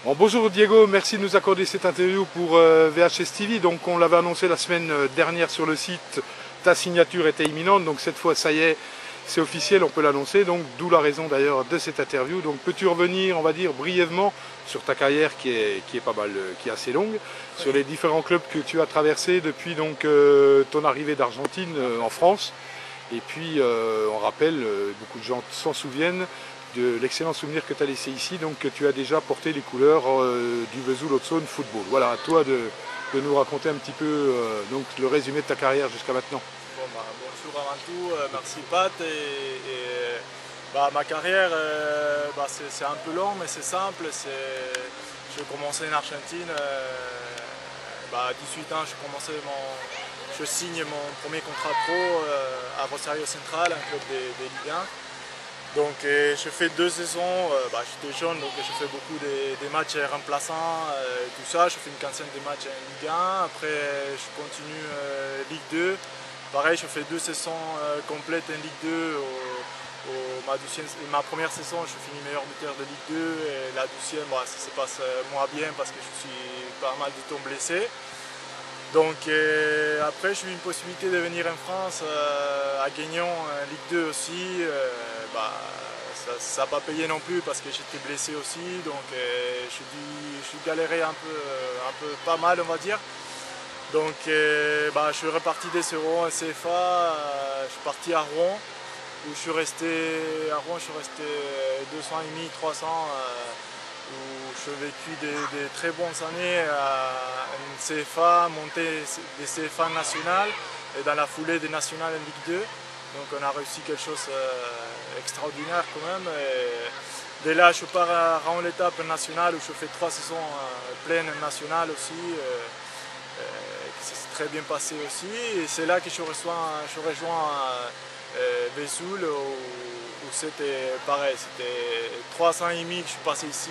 Bon, bonjour Diego, merci de nous accorder cette interview pour VHS TV. Donc on l'avait annoncé la semaine dernière sur le site, ta signature était imminente, donc cette fois ça y est, c'est officiel, on peut l'annoncer, donc d'où la raison d'ailleurs de cette interview. Donc peux-tu revenir, on va dire brièvement, sur ta carrière qui est pas mal, qui est assez longue, sur les différents clubs que tu as traversés depuis donc ton arrivée d'Argentine en France. Et puis on rappelle, beaucoup de gens s'en souviennent, de l'excellent souvenir que tu as laissé ici, donc que tu as déjà porté les couleurs du Vesoul Haute-Saône Football. Voilà, à toi de nous raconter un petit peu donc, le résumé de ta carrière jusqu'à maintenant. Bon, bonjour avant tout, merci Pat. Ma carrière, c'est un peu long, mais c'est simple. J'ai commencé en Argentine, à 18 ans, je signe mon premier contrat pro à Rosario Central, un club des Ligue 1. Donc je fais 2 saisons, j'étais jeune donc je fais beaucoup des matchs remplaçants, tout ça, je fais une quinzaine de matchs en Ligue 1, après je continue Ligue 2, pareil je fais 2 saisons complètes en Ligue 2, ma première saison je finis meilleur buteur de Ligue 2 et la deuxième ça se passe moins bien parce que je suis pas mal de temps blessé. Donc après j'ai eu une possibilité de venir en France à Guignon, Ligue 2 aussi. Ça n'a pas payé non plus parce que j'étais blessé aussi, donc je suis galéré un peu pas mal on va dire. Donc je suis reparti des euros en CFA, je suis parti à Rouen où je suis resté 2 ans et demi, 3 ans. Où j'ai vécu des très bonnes années en CFA, monté des CFA nationales et dans la foulée des nationales en Ligue 2. Donc on a réussi quelque chose d'extraordinaire quand même. Et dès là je pars à l'étape nationale où je fais 3 saisons pleines nationales aussi. Ça s'est très bien passé aussi. Et c'est là que je rejoins Vesoul où c'était pareil, c'était 3 ans et demi que je suis passé ici.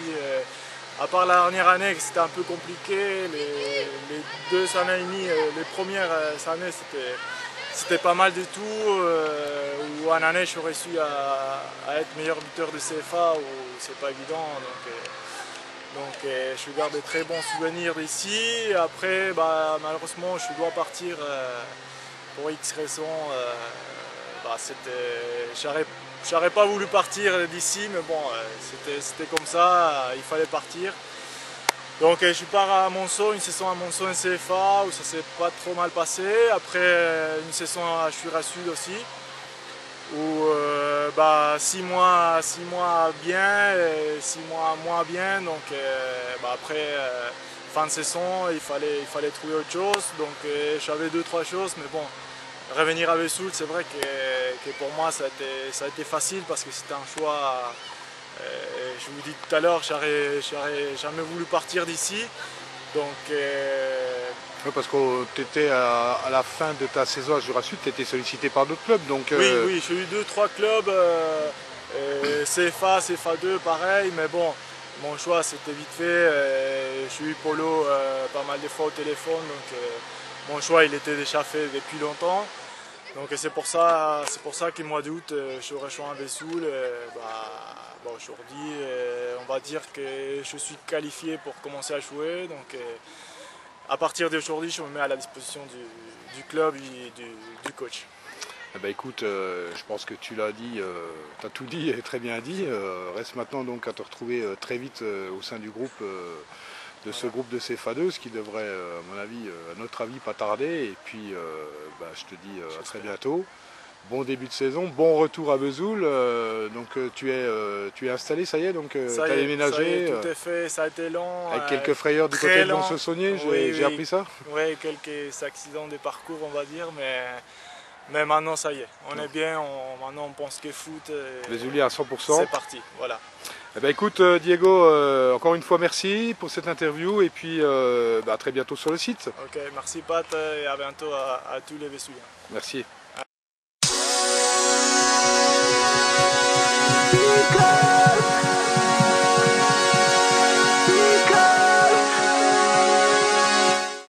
À part la dernière année, c'était un peu compliqué. Les 2 années et demie, les premières années, c'était pas mal du tout. Où en année, j'ai réussi à être meilleur buteur de CFA, où c'est pas évident. Donc je garde de très bons souvenirs d'ici. Après, malheureusement, je dois partir pour X raisons. J'aurais pas voulu partir d'ici, mais bon, c'était comme ça, il fallait partir. Donc je pars à Monceau, une saison à Monceau en CFA où ça s'est pas trop mal passé. Après une saison à Jura Sud aussi, où 6 mois bien et 6 mois moins bien. Donc après fin de saison, il fallait trouver autre chose. Donc j'avais 2-3 choses, mais bon. Revenir à Vesoul, c'est vrai que pour moi ça a été facile parce que c'était un choix, je vous dis tout à l'heure, j'aurais jamais voulu partir d'ici. Donc, oui, parce que tu étais à la fin de ta saison à Jura Sud, tu étais sollicité par d'autres clubs. Donc, oui, j'ai eu 2-3 clubs, CFA, CFA2 pareil, mais bon, mon choix c'était vite fait. J'ai eu Polo pas mal de fois au téléphone. Donc, mon choix il était déjà fait depuis longtemps, donc c'est pour ça qu'au mois d'août je rejoins Vesoul. Aujourd'hui on va dire que je suis qualifié pour commencer à jouer, donc à partir d'aujourd'hui je me mets à la disposition du club et du coach. Eh ben, écoute, je pense que tu l'as dit, tu as tout dit et très bien dit. Reste maintenant donc à te retrouver très vite au sein du groupe. De ce groupe de CFA2, ce qui devrait, à notre avis, pas tarder. Et puis, je te dis à très bientôt. Bon début de saison, bon retour à Vesoul. Donc, tu es installé, ça y est, donc tu as déménagé. Tout est fait, ça a été long. Avec quelques frayeurs du côté de Lons-le-Saunier, j'ai appris ça. Oui, quelques accidents de parcours, on va dire, mais maintenant, ça y est, on est bien. Maintenant, on pense que foot. Vesoulien à 100%. C'est parti, voilà. Eh ben écoute Diego, encore une fois merci pour cette interview et puis à très bientôt sur le site. Ok, merci Pat et à bientôt à tous les Vesouliens. Merci.